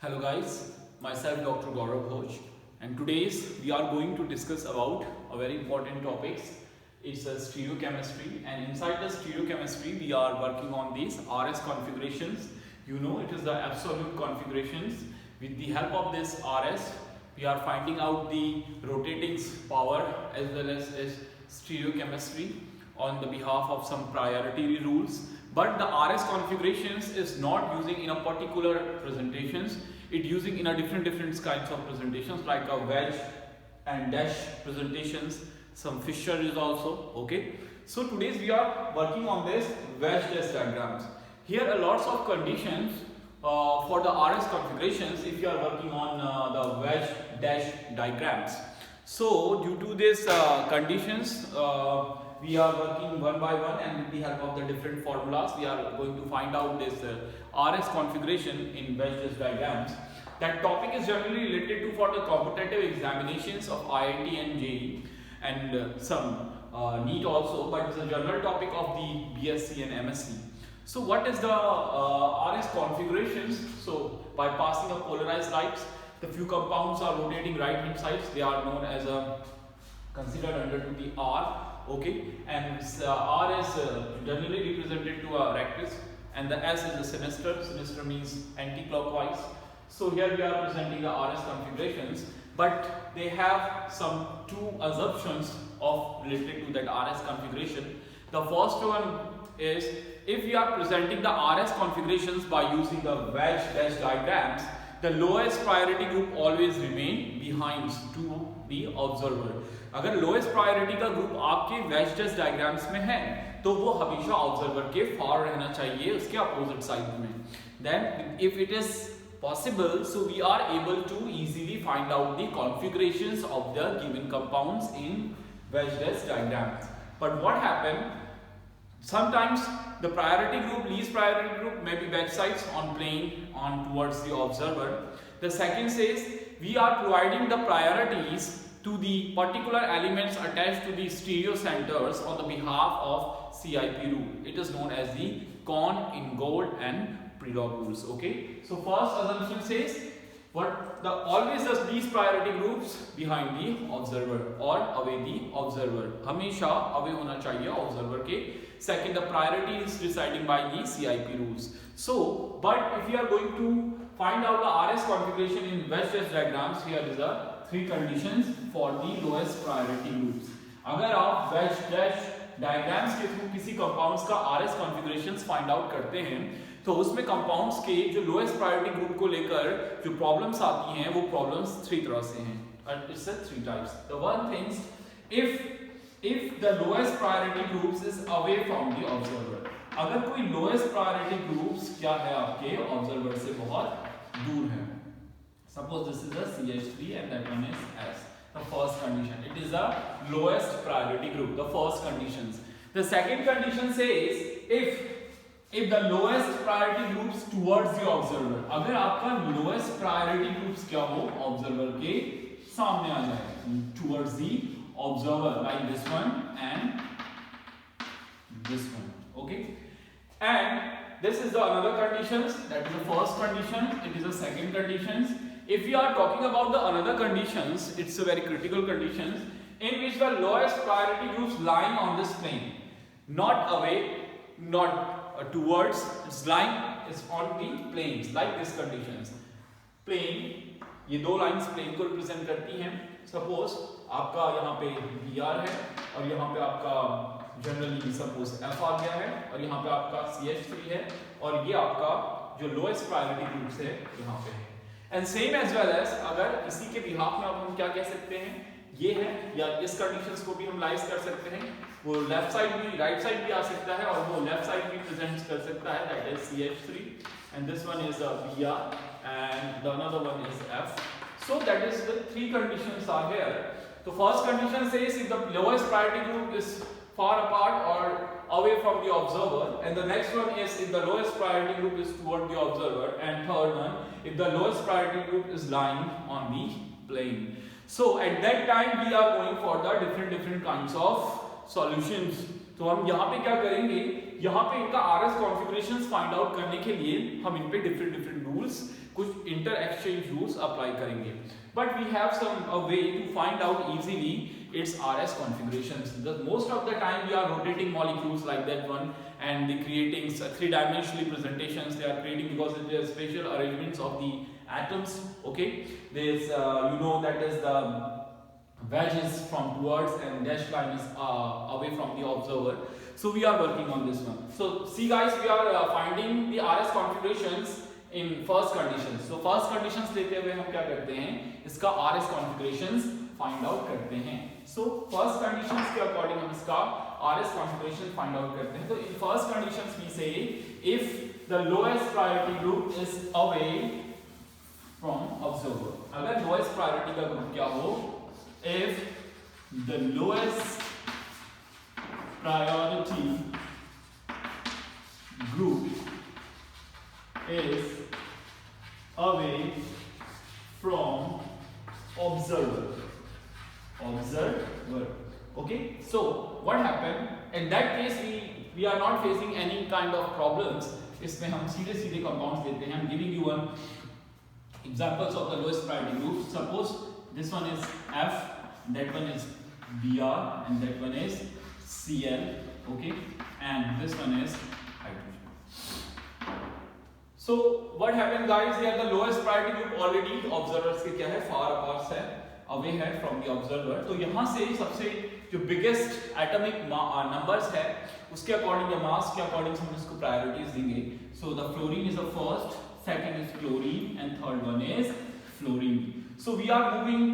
Hello guys, myself Dr. Gaurav Ghosh, and today's we are going to discuss about a very important topic. It's a stereochemistry, and inside the stereochemistry we are working on these RS configurations. You know, it is the absolute configurations. With the help of this RS, we are finding out the rotating power as well as stereochemistry on the behalf of some priority rules. But the RS configurations is not using in a particular presentations. It using in a different kinds of presentations like a wedge and dash presentations. Some Fisher is also okay. So today's we are working on this wedge dash diagrams. Here are lots of conditions for the RS configurations if you are working on the wedge dash diagrams. So due to this conditions, we are working one by one, and with the help of the different formulas we are going to find out this RS configuration in wedge dash diagrams. That topic is generally related to for the competitive examinations of IIT and JEE and some NEET also, but it's a general topic of the BSc and MSc. So what is the RS configurations? So by passing a polarized lights, the few compounds are rotating right hand sides. They are known as considered under to the R. Okay, and R is generally represented to a rectus, and the S is a sinister. Sinister means anti-clockwise. So here we are presenting the RS configurations, but they have some two assumptions of related to that RS configuration. The first one is if we are presenting the RS configurations by using the wedge dash diagrams, the lowest priority group always remain behind to the observer. अगर lowest priority का group आपके veg दाश diagrams में है तो वो हमेशा observer के फार रहना चाहिए, उसके अपोजिट साइड में. Then if it is possible, so we are able to easily find out the configurations of the given compounds in wedge dash diagrams. But what happened, sometimes the priority group, least priority group may be backsides on plane on towards the observer. The second says we are providing the priorities to the particular elements attached to the stereo centers on the behalf of CIP rule. It is known as the Kohn, Ingold and Prelog rules. Okay, so first assumption says what the always the least priority groups behind the observer or away the observer, हमेशा away होना चाहिए observer के. Second, the priority is deciding by the CIP rules. So but if you are going to find out the RS configuration in wedge dash diagrams, here is the three conditions for the lowest priority groups. अगर आप wedge dash diagrams के through किसी compounds का RS configurations find out करते हैं तो उसमें compounds के जो लोएस्ट प्रायोरिटी ग्रुप को लेकर जो प्रॉब्लम्स आती हैं वो प्रॉब्लम्स थ्री तरह से हैं. It's three types. The one things if the lowest priority groups is away from the observer. अगर कोई लोएस्ट प्रायोरिटी ग्रुप्स क्या है आपके ऑब्जर्वर से बहुत दूर है. Suppose this is a CH3 and that one is S. The first condition, it is the lowest priority group, the first conditions. The second condition says if the lowest priority groups towards the observer, अगर आपका lowest priority groups क्या हो observer के सामने आ जाए towards the observer, like this one and this one. Okay, and this is the another conditions, that is the first condition. It is the second conditions. If we are talking about the another conditions, it's a very critical conditions in which the lowest priority groups lying on this plane, not away, not towards, its line is on the planes, like this conditions. Plane, ये दो lines plane को represent करती हैं. Suppose आपका यहाँ पे BR है और यहाँ पे आपका जनरली सपोज F आ गया है और यहाँ पे आपका CH3 है और ये आपका जो लोएस्ट प्रायोरिटी ग्रुप्स है यहाँ पे है. And same as well as अगर इसी के बिहाफ में अब हम क्या कह सकते हैं, ये है या इस कंडीशंस को भी हम लाइज कर सकते हैं. वो लेफ्ट साइड भी राइट साइड भी आ सकता है और वो लेफ्ट साइड भी प्रेजेंट कर सकता है, that is CH3 and this one is BR and the another one is F. So that is the three conditions are here. So first condition says if the lowest priority group is far apart or away from the observer, and the next one is if the lowest priority group is toward the observer, and third one if the lowest priority group is lying on the plane. So at that time we are going for the different kinds of solutions. तो हम यहाँ पे क्या करेंगे, यहाँ पे इनका RS configurations find out करने के लिए हम इन पे डिफरेंट रूल्स, कुछ इंटर एक्सचेंज रूल्स अप्लाई करेंगे. But we have some way to find out easily its RS configurations. Most of the time we are rotating molecules like that one, and they creating three-dimensional presentations they are creating because they are special arrangements of the atoms. Okay, there's that is the wedge is from towards and dash line is away from the observer. So we are working on this one. So see guys, we are finding the RS configurations in first conditions. So first conditions लेते हुए हम क्या करते हैं, इसका RS configurations find out करते हैं. So first conditions के according हम इसका RS configuration find out करते हैं. तो in first conditions we say if the lowest priority group is away from observer. अगर lowest priority का group क्या हो, if the lowest priority group is away from observer. Okay, so what happened in that case, we are not facing any kind of problems. इसमें हम सीधे compounds लेते हैं. I'm giving you one examples of the lowest priority group. Suppose this one is F, that one is Br, and that one is Cl. Okay, and this one is hydrogen. So what happened guys, here the lowest priority group already observers के क्या है, far apart है, away है from the observer. तो यहाँ से सबसे जो biggest atomic numbers है उसके according या mass के according हम इसको priorities देंगे. So the fluorine is the first, second is chlorine, and third one is fluorine. So we are moving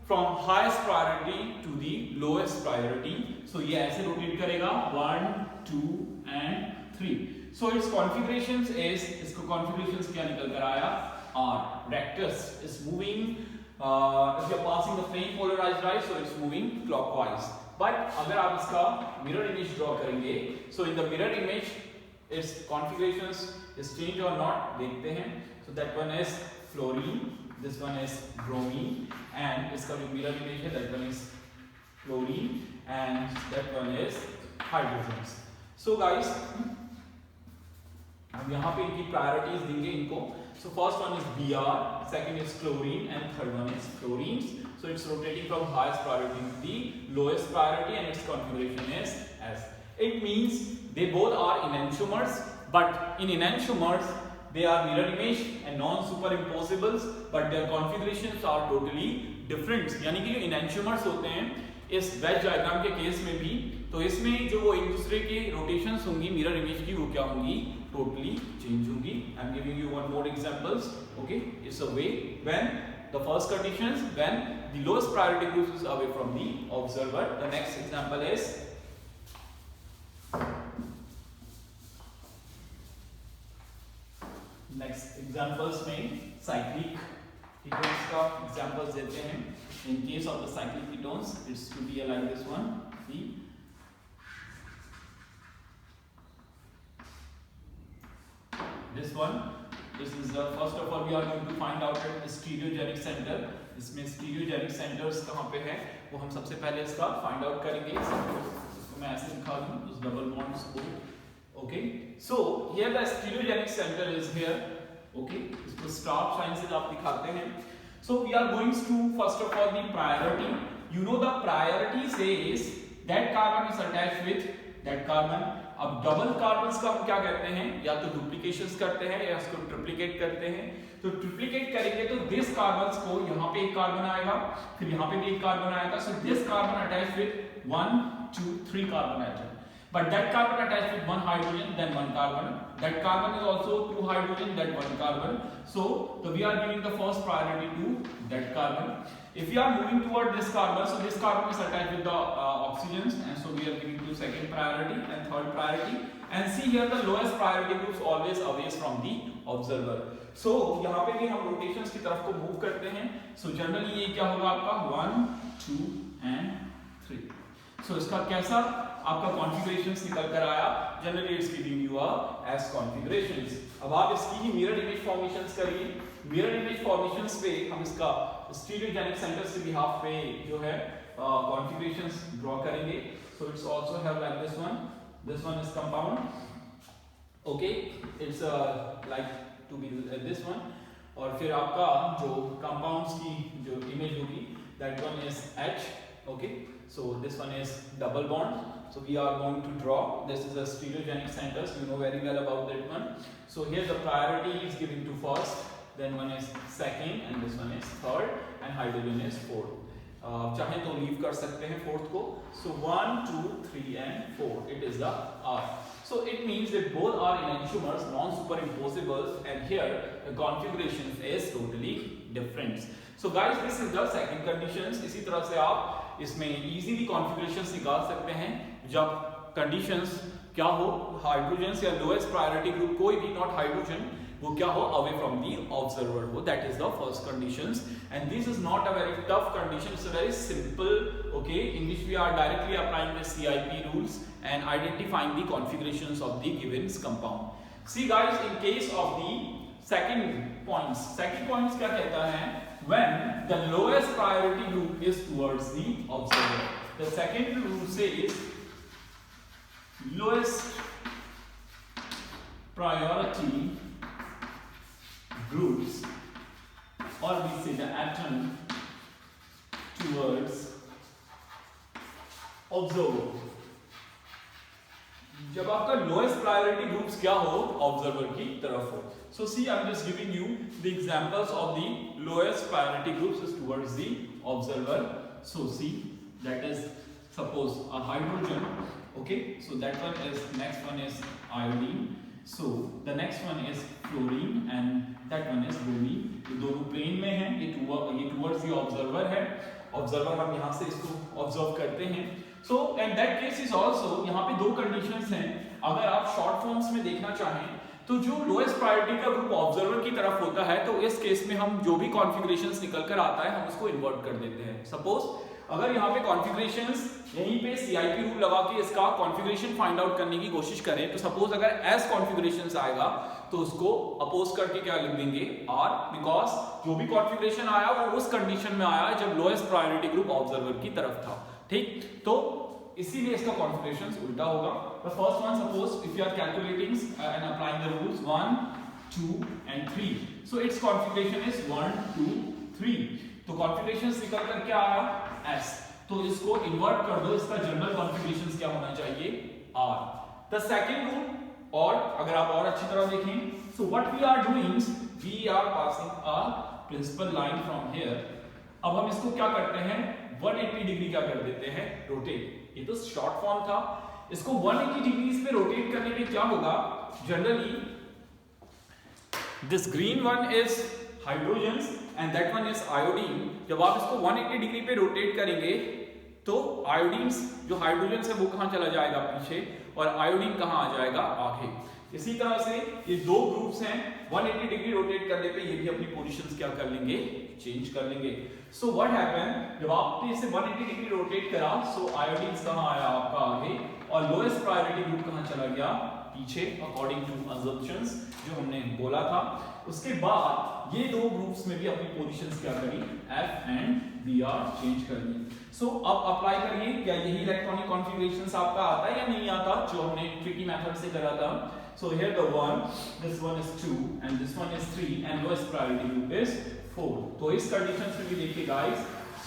from highest priority to the lowest priority. So ये ऐसे rotate करेगा 1, 2 and 3. So its configurations is, इसको configurations क्या निकल कर आया, R. Rectus is moving. If you are passing the plane polarized light, so it's moving clockwise. But अगर आप इसका mirror image draw करेंगे, so in the mirror image, its configurations is changed or not, देखते हैं. So that one is fluorine, this one is bromine, and इसका जो mirror image है, that one is chlorine, and that one is hydrogens. So guys, हम यहाँ पे इनकी priorities देंगे इनको. So first one is Br, second is chlorine, and third one is fluorines. So it's rotating from highest priority to the lowest priority, and its configuration is S. It means they both are enantiomers, but in enantiomers they are mirror image and non-superimposables, but their configurations are totally different. यानी कि जो enantiomers होते हैं इस wedge diagram के case में भी, तो इसमें जो वो एक दूसरे के rotations होंगी mirror image की, वो क्या होंगी, totally change होंगी. I'm giving you one more examples. Okay, it's a way when the first conditions, when the lowest priority group is away from the observer. The next example is next examples में cyclic ketones का examples देते हैं. In case of the cyclic ketones, it's to be like this one. See. This one, this is the first of all we are going to find out at the stereogenic center. इसमें stereogenic centers कहाँ पे है, वो हम सबसे पहले इसका find out करेंगे. इसको मैं ऐसे दिखा दूँ उस double bonds को. Okay, so here the stereogenic center is here. Okay, इसको star sign से आप दिखाते हैं. So we are going to first of all the priority. You know the priority says that carbon is attached with that carbon. अब double carbons का हम क्या करते हैं, या तो डुप्लीकेशंस करते हैं या इसको ट्रिप्लिकेट करते हैं. तो ट्रिप्लिकेट करेंगे तो दिस कार्बन्स को यहाँ पे एक कार्बन आएगा, फिर यहाँ पे भी एक कार्बन आएगा. So this carbon attached with 1, 2, 3 carbon atom, but that carbon attached with one hydrogen, then one carbon. That carbon is also 2 hydrogen, then 1 carbon. So we are giving the first priority to that carbon. If we are moving toward this carbon, so this carbon is attached with the oxygens, and so we are giving to second priority and third priority. And see here the lowest priority groups always away from the observer. So यहाँ पे भी हम rotations की तरफ को move करते हैं. So generally ये क्या होगा आपका 1, 2 and 3. So इसका कैसा आपका configurations निकल कर आया, generally it's giving you as configurations. अब आप इसकी ही mirror image formations करिए. Mirror image formations पे हम इसका stereogenic centers के behalf पे जो है कॉन्फ़िगरेशंस ड्रॉ करेंगे. So it's also have like this one. This one is compound. Okay, it's like to be this one. और फिर आपका जो compounds की जो image होगी, that one is H. Okay, so this one is double bond. So we are going to draw. This is a stereogenic centers. You know very well about that one. So here the priority is given to first, then one is second, and this one is third, and hydrogen is fourth. चाहे तो leave कर सकते हैं fourth को. So 1, 2, 3 and 4. It is the R. So it means that both are enantiomers, non-superimposable, and here the configuration is totally different. So guys, this is the second conditions. इसी तरह से आप इसमें easily configurations निकाल सकते हैं जब conditions क्या हो, हाइड्रोजन या लोएस्ट प्रायोरिटी ग्रुप कोई भी नॉट हाइड्रोजन वो क्या हो, अवे फ्रॉम दी ऑब्जर्वर हो. That is the first conditions, and this is not a very tough condition. It's a very simple, okay, in which we are directly applying the CIP rules and identifying the configurations of the given compound. See guys, in case of the second points क्या कहता है, when the lowest priority group is towards the observer. The second rule says lowest priority groups, or we say the atom towards observer. जब आपका lowest priority groups क्या हो, observer की तरफ हो. So see, I'm just giving you the examples of the lowest priority groups is towards the observer. So see, that is suppose a hydrogen. Okay, so that one is, next one is iodine. So the next one is fluorine and that one is bromine. ये दोनों plane में हैं, ये towards the observer है. Observer हम यहाँ से इसको ऑब्जर्व करते हैं. So and that case is also, यहाँ पे दो कंडीशंस हैं. अगर आप शॉर्ट फॉर्म्स में देखना चाहें तो जो लोएस्ट प्रायोरिटी का ग्रुप ऑब्जर्वर की तरफ होता है, तो इस केस में हम जो भी कॉन्फ़िगरेशंस निकल कर आता है हम उसको इन्वर्ट कर देते हैं. सपोज अगर यहाँ पे कॉन्फ़िगरेशंस यहीं पे CIP रूल लगा के इसका कॉन्फ़िगरेशन फाइंड आउट करने की कोशिश करें, तो सपोज अगर एस कॉन्फ़िगरेशंस आएगा तो उसको अपोज करके क्या लिख देंगे, R, बिकॉज जो भी कॉन्फ़िगरेशन आया वो उस कंडीशन में आया जब लोएस्ट प्रायोरिटी ग्रुप ऑब्जर्वर की तरफ था. ठीक, तो इसीलिए इसका कॉन्फ़िगरेशंस उल्टा होगा. The first one, suppose if you are calculating and applying the rules 1, 2 and 3, so it's configuration is 1, 2, 3. तो कॉन्फ़िगरेशंस निकल कर क्या आया, S. तो इसको इन्वर्ट कर दो, इसका जनरल कॉन्फ़िगरेशंस क्या होना चाहिए, R. द सेकंड रूल, और अगर आप और अच्छी तरह देखें, so what we are doing, we are passing a principal line from here. अब हम इसको क्या करते हैं, 180 डिग्री क्या कर देते हैं, रोटेट. ये तो शॉर्ट फॉर्म था. इसको 180 डिग्रीज पे रोटेट करने पे क्या होगा, generally this green one is hydrogen and that one is iodine. जब आप इसको 180 डिग्री पे रोटेट करेंगे तो आयोडीन जो हाइड्रोजन है वो कहां चला जाएगा, पीछे, और आयोडीन कहां आ जाएगा, आगे. इसी तरह से ये दो ग्रुप्स हैं, 180 डिग्री रोटेट करने पे ये भी अपनी पोजीशंस क्या कर लेंगे, चेंज कर लेंगे. सो व्हाट हैपन, जब आपने इसे 180 डिग्री रोटेट करा, सो आयोडीन कहां आया आपका, आगे, और लोएस्ट प्रायोरिटी ग्रुप कहां चला गया, पीछे, अकॉर्डिंग टू अजम्पशंस जो हमने बोला था. उसके बाद ये दो ग्रुप्स में भी अपनी पोजीशंस क्या करी, F and Br चेंज कर दी. सो अब अप्लाई करिए, क्या यही इलेक्ट्रॉनिक कॉन्फ़िगरेशंस आपका आता है या नहीं आता, जो हमने ट्रिकी मेथड से करा था. So here the 1, this one is 2 and this one is 3 and lowest priority group is 4. तो इस कंडीशन में भी देखिए guys,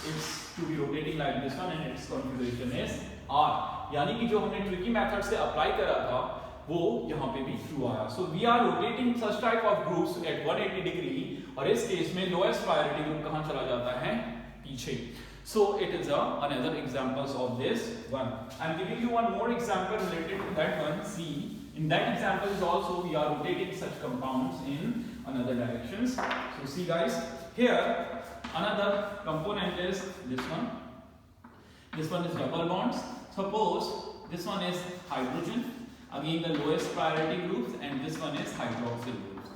it's to be rotating like this one and its configuration is R. यानी कि जो हमने ट्रिकी मेथड से अप्लाई करा था वो यहाँ पे भी ट्रू आया. So we are rotating such type of groups at 180 degree, और इस केस में lowest priority group कहाँ चला जाता है, पीछे. So it is another examples of this one. I'm giving you one more example related to that one. See, in that example is also we are rotating such compounds in another directions. So see guys, here another component is this one. This one is double bonds. Suppose this one is hydrogen, again the lowest priority groups, and this one is hydroxyl groups.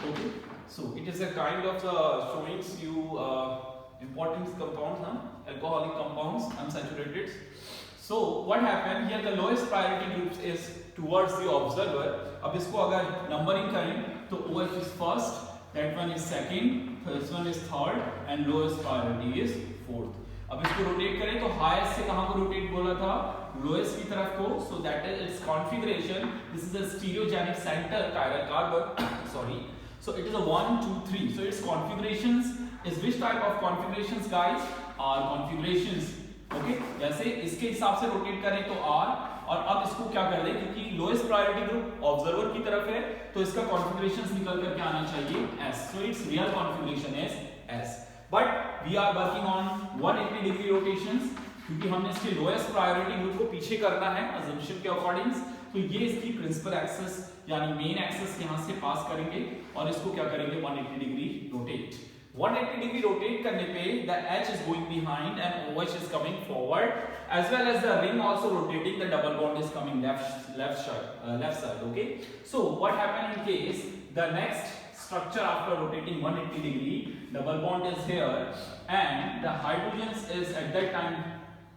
Okay, so it is a kind of showing you important compounds, alcoholic compounds, unsaturated. So what happened here, the lowest priority groups is towards the observer. अब इसको अगर numbering करें तो OH is first, that one is second, this one is third, and lowest priority is fourth. अब इसको rotate करें तो highest से कहां को रोटेट बोला था, लोएस्ट की तरफ को. So that is it's configuration. This is a stereogenic centre chiral carbon sorry. So it is a 1 2 3. So its configurations is which type of configurations guys? R configurations. Okay, जैसे इसके हिसाब से rotate करें तो R, और अब इसको क्या कर दें, क्योंकि लोएस्ट प्रायोरिटी ग्रुप ऑब्जर्वर की तरफ है तो इसका कॉन्फ़िगरेशंस निकल करके आना चाहिए S. So its real configuration is S. But we are working on 180 degree rotations, क्योंकि हमने इसके लोएस्ट प्रायोरिटी ग्रुप को पीछे करना है assumption के अकॉर्डिंग. तो ये इसकी प्रिंसिपल एक्सिस यानी मेन एक्सिस यहां से पास करेंगे और इसको क्या करेंगे 180 डिग्री रोटेट. 180 डिग्री रोटेट करने पे the H is going behind and OH is coming forward, as well as the ring also rotating, the double bond is coming left side. Okay, so what happened in case the next structure after rotating 180 degree, double bond is here and the hydrogens is at that time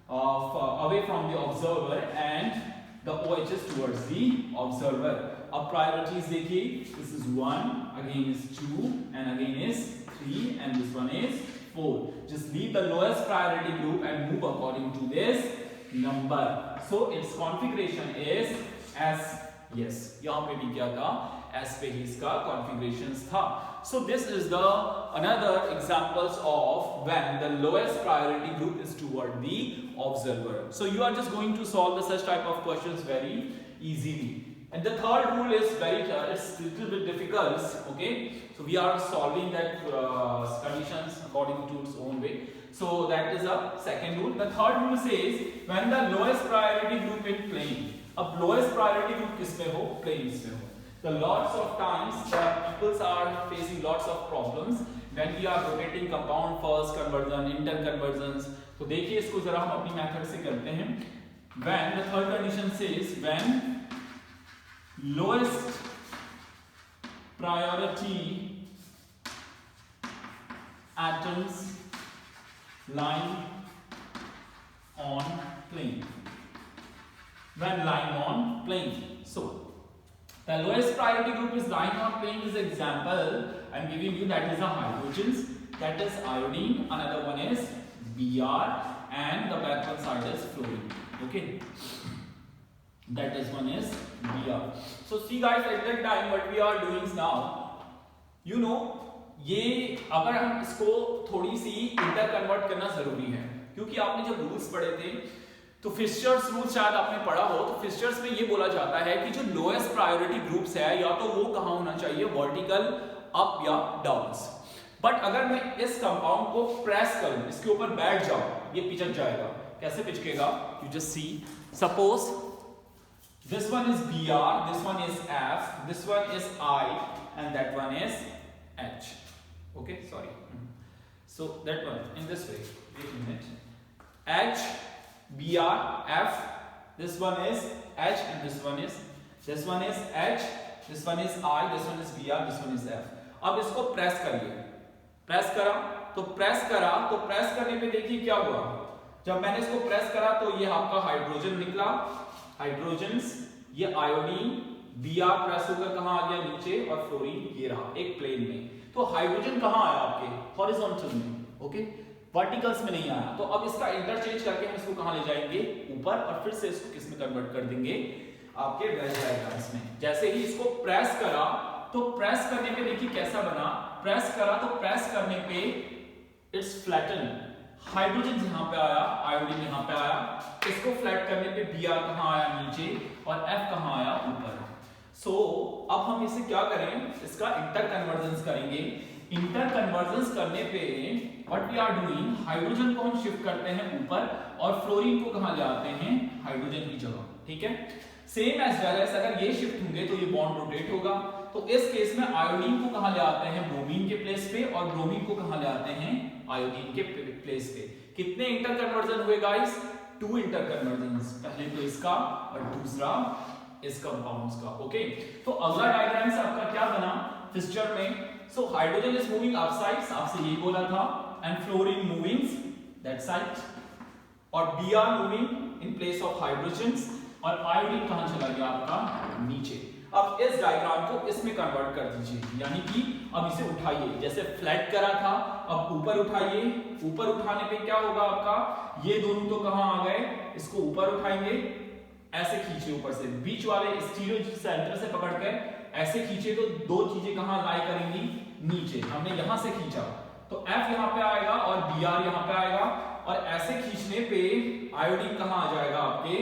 away from the observer and the OH is towards the observer. अब priorities देखिए, this is 1, again is 2 and again is 3 and this one is 4. Just leave the lowest priority group and move according to this number. So its configuration is S. Yes, यहाँ पे भी क्या था, S पे ही इसका configurations था. So this is the another examples of when the lowest priority group is toward the observer. So you are just going to solve the such type of questions very easily. And the third rule is it's little bit difficult. Okay, so we are solving that conditions according to its own way. So that is a second rule. The third rule says when the lowest priority group in plane. अब lowest priority group किसमें हो, planes में हो. The lots of times the peoples are facing lots of problems when we are rotating compound first conversion, interconversions. तो देखिए इसको जरा हम अपनी मेथड से करते हैं. When the third condition says when lowest priority atoms lying on plane. When lying on plane. So the lowest priority group is lying on plane. Is example I'm giving you, that is the hydrogens, that is iodine, another one is Br, and the back one side is fluorine. Okay, that is one is Br. So see guys, at that time what we are doing is now, you know, ये अगर हम इसको थोड़ी C inter convert करना जरूरी है, क्योंकि आपने जब रूल्स पढ़े थे तो फिशर्स रूल शायद आपने पढ़ा हो, तो फिशर्स में ये बोला जाता है कि जो लोएस्ट प्रायोरिटी ग्रुप्स है या तो वो कहां होना चाहिए, वर्टिकल अप या डाउन्स. बट अगर मैं इस कंपाउंड को प्रेस करूं, इसके ऊपर बैठ जाऊं, ये पिचक जाएगा. कैसे पिचकेगा, you just see. Suppose this one is Br, this one is F, this one is I and that one is H. Okay, sorry. So that one in this way, wait a minute. H, Br, F, this one is H and this one is H, this one is I, this one is Br, this one is F. अब इसको press करिए. Press करा तो press करने पे देखिए क्या हुआ. जब मैंने इसको प्रेस करा तो ये आपका हाइड्रोजन निकला, हाइड्रोजन्स, ये आयोडीन, Br प्रेस होकर कहां आ गया, नीचे, और फ्लोरीन ये रहा एक प्लेन में. तो हाइड्रोजन कहां आया आपके, हॉरिजॉन्टल में. ओके, वर्टिकल्स में नहीं आया. तो अब इसका इंटरचेंज करके हम इसको कहां ले जाएंगे, ऊपर, और फिर से इसको किस में कन्वर्ट कर देंगे, आपके वेज डायग्राम्स में. जैसे ही इसको प्रेस करा तो प्रेस करने पे देखिए कैसा बना. प्रेस करा तो प्रेस करने पे इट्स फ्लैटन. हाइड्रोजन यहां पे आया, आयोडीन यहां पे आया. इसको फ्लैट करने पे Br कहां आया, नीचे, और F कहां आया, ऊपर. सो अब हम इसे क्या करें, इसका इंटर कन्वर्जन करेंगे. इंटर कन्वर्जन करने पे what we are doing, hydrogen को हम शिफ्ट करते हैं ऊपर और फ्लोरीन को कहां ले आते हैं, हाइड्रोजन की जगह. ठीक है. सेम एज वेल एज अगर ये शिफ्ट होंगे तो ये बॉन्ड रोटेट होगा. तो इस केस में आयोडीन को कहां ले आते हैं, ब्रोमीन के प्लेस पे, और ब्रोमीन को कहां ले आते हैं, आयोडीन के प्लेस पे. कितने इंटर कन्वर्जन हुए गाइस, 2 इंटर कन्वर्जन. पहले तो इसका और दूसरा इस कंपाउंड्स का. ओके, तो अगला डायग्राम से आपका क्या बना फिशर में. So hydrogen is moving upside, आपसे यही बोला था, and fluorine moving that side, और Br moving in place of hydrogens, और आयोडीन कहां चला गया आपका, नीचे. अब इस डायग्राम को इसमें कन्वर्ट कर दीजिए, यानी कि अब इसे उठाइए, जैसे फ्लैट करा था अब ऊपर उठाइए। ऊपर उठाने पे क्या होगा आपका, ये दोनों तो कहां आ गए, इसको ऊपर उठाएंगे, ऐसे खींचे ऊपर से, बीच वाले स्टीरियो सेंटर से पकड़कर ऐसे खींचे तो दो चीजें कहां लाई करेंगी, नीचे। हमने यहां से खींचा तो F यहां पे आएगा और Br यहां पे आएगा, और ऐसे खींचने पे आयोडीन कहां आ जाएगा, आपके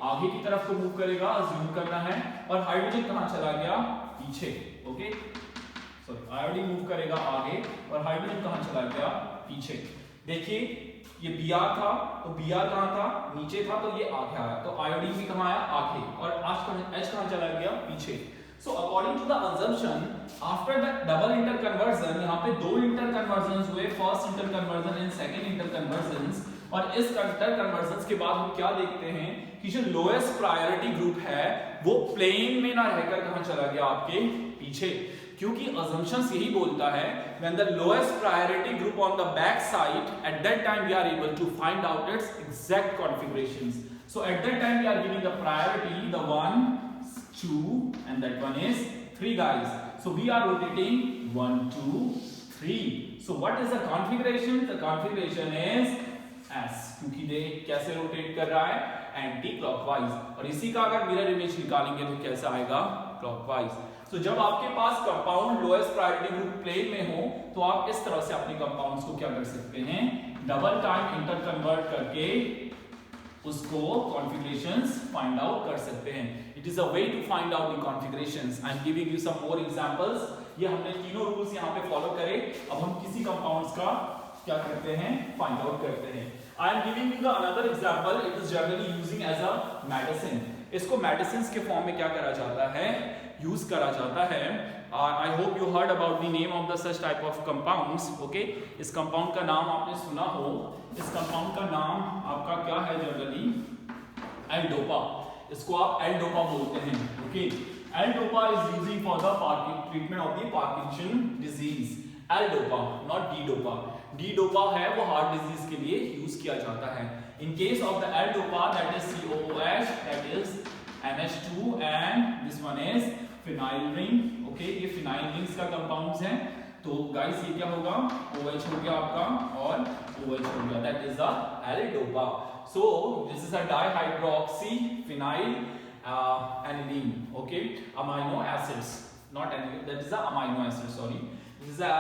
आगे की तरफ को मूव करेगा, जूम करना है। और हाइड्रोजन कहां चला गया, पीछे। ओके सॉरी, आयोडीन मूव करेगा आगे और हाइड्रोजन कहां चला गया, पीछे। देखिए ये Br था तो Br कहां था, नीचे था, तो ये आगे आया, तो आयोडीन भी कहां आया, आगे, और H कहां चला गया, पीछे। So according to the assumption, after the double interconversion, यहाँ पे दो interconversions हुए, first interconversion and second interconversions, और इस interconversions के बाद हम क्या देखते हैं कि जो lowest priority group है वो plane में ना रहकर कहाँ चला गया, आपके पीछे। क्योंकि assumptions यही बोलता है when the lowest priority group on the back side, at that time we are able to find out its exact configurations. So at that time we are giving the priority, the 1, 2 and that one is 3 guys. So we are rotating 1, 2, 3. So what is the configuration? The configuration is S, क्योंकि देख कैसे rotate कर रहा है, anti clockwise. और इसी का अगर मिरर इमेज निकालेंगे तो कैसा आएगा, क्लॉकवाइज। तो जब आपके पास compound lowest priority group plane में हो तो आप इस तरह से अपने कंपाउंड्स को क्या कर सकते हैं, डबल टाइम इंटर कन्वर्ट करके उसको कॉन्फ़िगरेशंस फाइंड आउट कर सकते हैं। It is a way to find out the configurations. I am giving you some more examples. ये हमने तीनों रूल्स यहाँ पे फॉलो करे। अब हम किसी कंपाउंड्स का क्या करते हैं, फाइंड आउट करते हैं। I am giving you the another example. It is generally using as a medicine. इसको मेडिसिन के फॉर्म में क्या करा जाता है, यूज करा जाता है। I hope you heard about the name of the such type of compounds. Okay, इस कंपाउंड का नाम आपने सुना हो। इस कंपाउंड का नाम आपका क्या है, जनरली L-DOPA। इसको आप L-DOPA बोलते हैं। Okay, L-DOPA is using for the treatment of the Parkinson disease. L-DOPA, not D-DOPA. D-DOPA है वो हार्ट डिजीज के लिए यूज किया जाता है। In case of the L-DOPA, that is COOH, that is NH2 and this one is phenyl ring। Okay, ये phenyl rings का compounds हैं। तो गाइस ये क्या होगा, OH हो गया आपका और OH हो गया, that is the L-DOPA। So this is a dihydroxy phenyl aniline, okay, amino acids, not aniline, that is the amino acid, sorry, this is a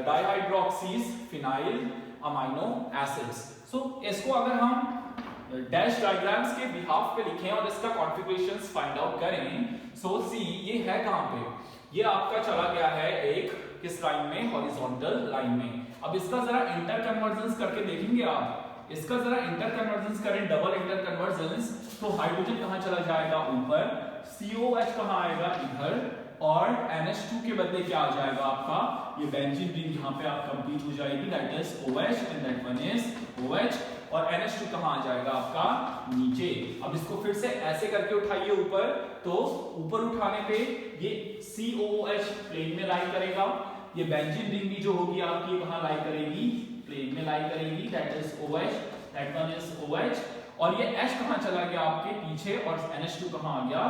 dihydroxys phenyl amino acids। so इसको अगर हम dash diagrams के behalf पे लिखें और इसका configurations find out करें, सो सी ये है कहां पे, ये आपका चला गया है एक किस लाइन में, हॉरिजॉन्टल लाइन में। अब इसका जरा इंटर कन्वर्जन्स करके देखेंगे आप, इसका जरा इंटर कन्वर्जन्स करें, डबल इंटर कन्वर्जन्स, तो हाइड्रोजन कहां चला जाएगा, ऊपर, COH कहां आएगा, इधर, और NH2 के बदले क्या आ जाएगा आपका, ये बेंजीन रिंग यहां पे आप कंप्लीट हो जाएगी, that is OH and that one is OH, और NH2 कहां आ जाएगा आपका, नीचे। अब इसको फिर से ऐसे करके उठाइए ऊपर, तो ऊपर उठाने पे ये COOH प्लेन में लाई करेगा, ये बेंजीन रिंग भी जो होगी आपकी कहां लाई करेगी, प्लेन में लाई करेगी, that is OH, that one is OH, और ये H कहां चला गया आपके पीछे, और NH2 कहां आ गया,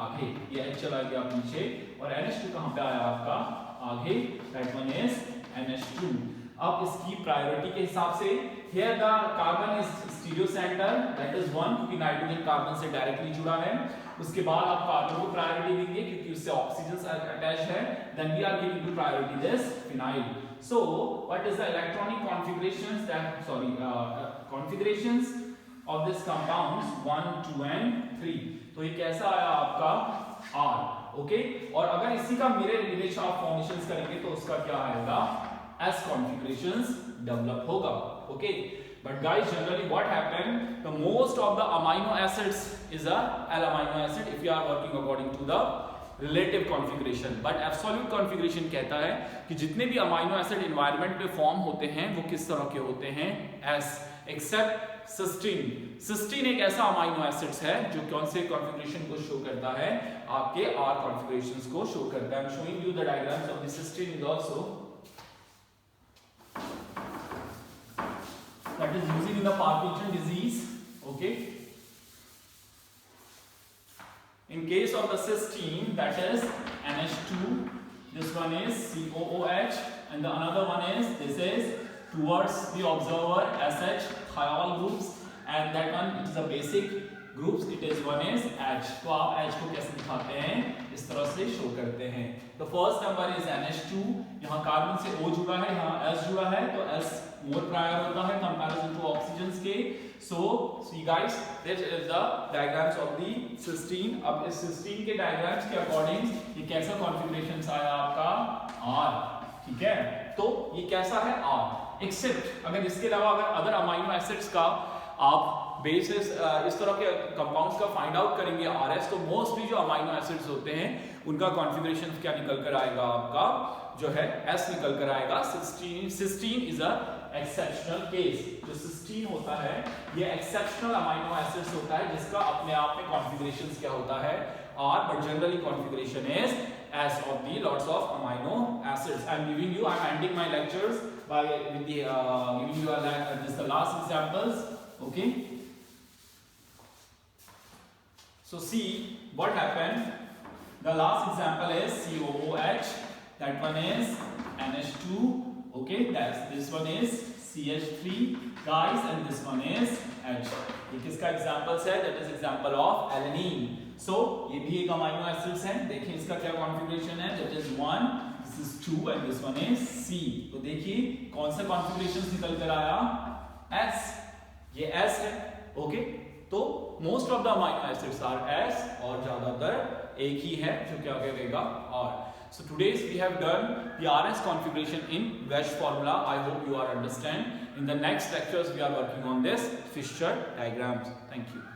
आगे, ये H चला गया पीछे और NH2 कहां पे आया आपका, आगे, दैट वन इज NH2। अब इसकी प्रायोरिटी के हिसाब से here the carbon is stereo center, that is 1, क्योंकि नाइट्रोजन कार्बन से डायरेक्टली जुड़ा है। उसके बाद आप कार्बन को प्रायोरिटी देंगे क्योंकि उससे ऑक्सीजन अटैच है, then we are giving to priority this phenyl। so what is the electronic configurations, that configurations of this compounds 1, 2 and 3। तो ये कैसा आया आपका R, ओके। और अगर इसी का मिरर इमेज आप फॉर्मेशंस करेंगे तो उसका क्या आएगा, S configurations develop होगा, okay। But guys, generally what happen, the most of the amino acids is a L-amino acid if you are working according to the relative configuration, but absolute configuration कहता है कि जितने भी amino acid environment में form होते हैं वो किस तरह के होते हैं, S, एक्सेप्ट सिस्टीन। सिस्टीन एक ऐसा अमाइनो एसिड्स है जो कौन से कॉन्फ़िगरेशन को शो करता है, आपके R कॉन्फ़िगरेशंस को शो करता है। I am showing you the diagrams of the cysteine is also that is using in the Parkinson disease, okay। In case of the cysteine, that is NH2, this one is COOH, and the another one is, this is towards the observer SH, thiol groups, and that one it is a basic groups, it is one is H. तो आप H को कैसे दिखाते हैं, इस तरह से show करते हैं. तो फर्स्ट नंबर इज NH2, यहाँ कार्बन से O जुड़ा है, यहाँ S जुड़ा है, तो S मोर प्रायर होता है कंपैरिजन टू ऑक्सीजन के. So see guys, this is the diagrams of the cysteine. अब इस सिस्टीन के डायग्राम्स के अकॉर्डिंग ये कैसा कॉन्फ़िगरेशन आया आपका R, ठीक है. तो ये कैसा है R, एक्सेप्ट अगर इसके अलावा अगर अदर अमाइनो एसिड्स का आप बेसिस इस तरह के कंपाउंड्स का फाइंड आउट करेंगे RS, तो मोस्टली जो अमाइनो एसिड्स होते हैं उनका कॉन्फ़िगरेशन क्या निकल कर आएगा, आपका जो है S निकल कर आएगा. Cysteine is a exceptional case. जो सिस्टीन होता है ये एक्सेप्शनल अमाइनो एसिड्स होता है जिसका अपने आप में कॉन्फ़िगरेशन क्या होता है R, but generally configuration is S of the lots of amino acids. I am giving you, I am ending my lectures by with the giving you this the last examples. Okay. So see what happened. The last example is COOH. That one is NH2. Okay, that's this one is CH3 guys, and this one is H. ये किसका examples है? That is example of alanine. So ये भी एक amino acids है. देखिए इसका क्या कॉन्फ़िगरेशन है. That is 1, this is 2, and this one is C. तो देखिए कौन सा कॉन्फ़िगरेशन निकल कर आया, S. ये S है. ओके, तो most of the amino acids are S, और ज्यादातर एक ही है जो क्या करेगा R. So today's we have done the RS configuration in Wesch formula. I hope you are understand. In the next lectures we are working on this Fischer diagrams. Thank you.